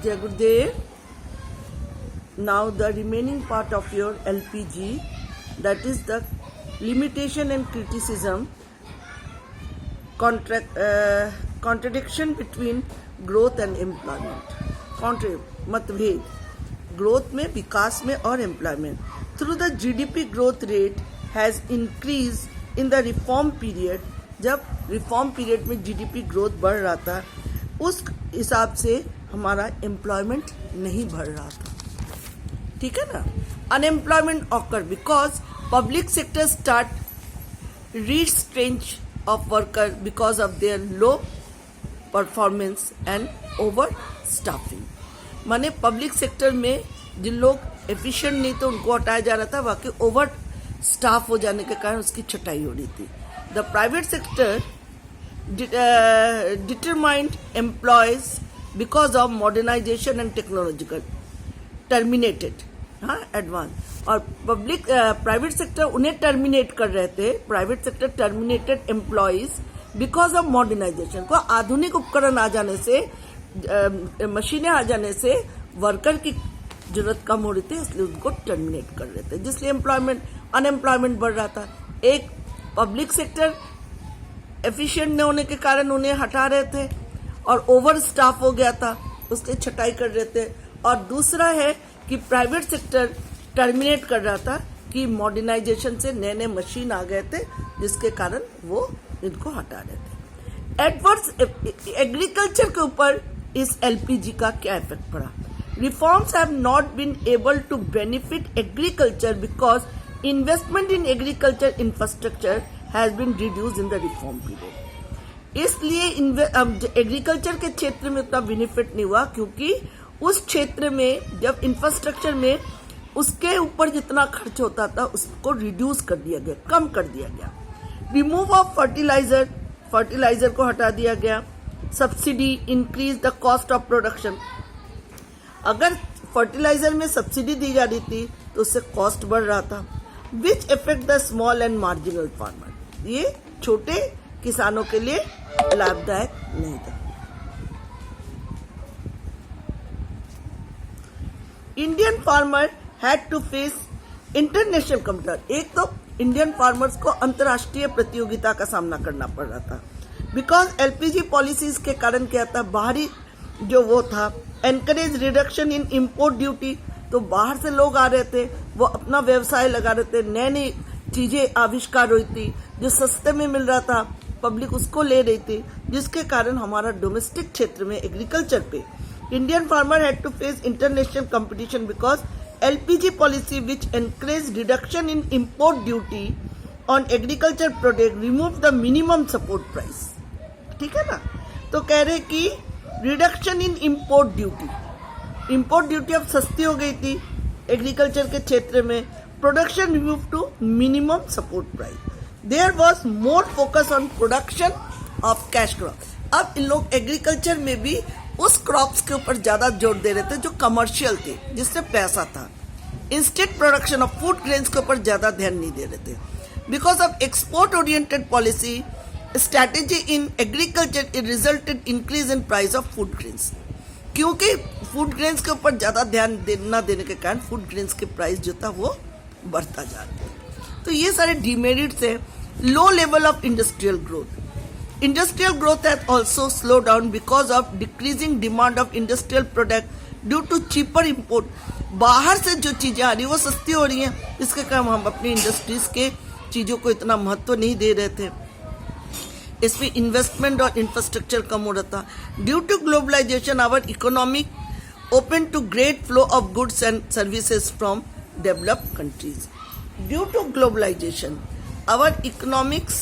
Jai Gurudev. Now the remaining part of your LPG, that is the limitation and criticism, contradiction between growth and employment. मतभेद growth में, विकास में और employment. Through the GDP growth rate has increase in the reform period. जब reform period में GDP growth बढ़ रहा था, उस हिसाब से हमारा एम्प्लॉयमेंट नहीं बढ़ रहा था. ठीक है ना. Unemployment occur because public sector start retrench of worker because of their low performance and overstaffing. माने पब्लिक सेक्टर में जिन लोग एफिशिएंट नहीं थे उनको हटाया जा रहा था, बाकी ओवर स्टाफ हो जाने के कारण उसकी छटाई हो रही थी. The private sector determined employees because of modernisation and technological terminated. हाँ, एडवांस. और पब्लिक प्राइवेट सेक्टर उन्हें टर्मिनेट कर रहे थे. Private sector terminated employees because of modernisation. को आधुनिक उपकरण आ जाने से, मशीनें आ जाने से वर्कर की जरूरत कम हो रही थी, इसलिए उनको टर्मिनेट कर रहे थे, जिसलिए अनएम्प्लॉयमेंट बढ़ रहा था. एक पब्लिक सेक्टर एफिशिएंट न होने के कारण उन्हें हटा रहे थे और ओवर स्टाफ हो गया था, उसकी छटाई कर रहे थे. और दूसरा है कि प्राइवेट सेक्टर टर्मिनेट कर रहा था कि मॉडर्नाइजेशन से नए नए मशीन आ गए थे, जिसके कारण वो इनको हटा रहे थे. एडवर्स एग्रीकल्चर के ऊपर इस एलपीजी का क्या इफेक्ट पड़ा? Reforms have not been able to benefit agriculture because investment in agriculture infrastructure has been reduce in the reform period. इसलिए एग्रीकल्चर के क्षेत्र में उतना बेनिफिट नहीं हुआ, क्योंकि उस क्षेत्र में जब इंफ्रास्ट्रक्चर में उसके ऊपर जितना खर्च होता था उसको रिड्यूस कर दिया गया, कम कर दिया गया. रिमूव ऑफ फर्टिलाइजर को हटा दिया गया. Subsidy increase the cost of production. अगर फर्टिलाइजर में सब्सिडी दी जा रही थी तो उससे कॉस्ट बढ़ रहा था, which effect the small and marginal farmer. ये छोटे किसानों के लिए लाभदायक नहीं था. Indian farmer had to face international competition. एक तो इंडियन फार्मर्स को अंतर्राष्ट्रीय प्रतियोगिता का सामना करना पड़ रहा था, बिकॉज एलपीजी पॉलिसीज के कारण क्या था, बाहरी जो वो था, encourage reduction in import duty. तो बाहर से लोग आ रहे थे, वो अपना व्यवसाय लगा रहे थे, नई नई चीजें आविष्कार हुई थी, जो सस्ते में मिल रहा था, पब्लिक उसको ले रही थी, जिसके कारण हमारा डोमेस्टिक क्षेत्र में एग्रीकल्चर पे Indian farmer had to face international competition because LPG policy which encouraged reduction in import duty on agriculture product removed the minimum support price. ठीक है ना. तो कह रहे कि रिडक्शन इन इम्पोर्ट ड्यूटी अब सस्ती हो गई थी एग्रीकल्चर के क्षेत्र में. Production remove to minimum support price. There was more focus on production of cash crop. अब इन लोग एग्रीकल्चर में भी उस क्रॉप्स के ऊपर ज्यादा जोर दे रहे थे जो कमर्शियल थे, जिससे पैसा था. Instead production of food grains के ऊपर ज्यादा ध्यान नहीं दे रहे थे. Because of export oriented policy strategy in agriculture it resulted increase in price of food grains. क्योंकि फूड ग्रेन्स के ऊपर ज्यादा ध्यान न देने के कारण फूड ग्रेन्स के प्राइस जो था वो बढ़ता जा रहा था. तो ये सारे डिमेरिट्स है. Low level of industrial growth. Industrial growth has also slowed down because of decreasing demand of industrial product due to cheaper import. बाहर से जो चीजें आ रही है वो सस्ती हो रही हैं, इसके कारण हम अपनी इंडस्ट्रीज के चीजों को इतना महत्व नहीं दे रहे थे. इसमें इन्वेस्टमेंट और इंफ्रास्ट्रक्चर कम हो रहा था. Due to globalisation our economic open to great flow of goods and services from developed countries. Due to globalisation our economics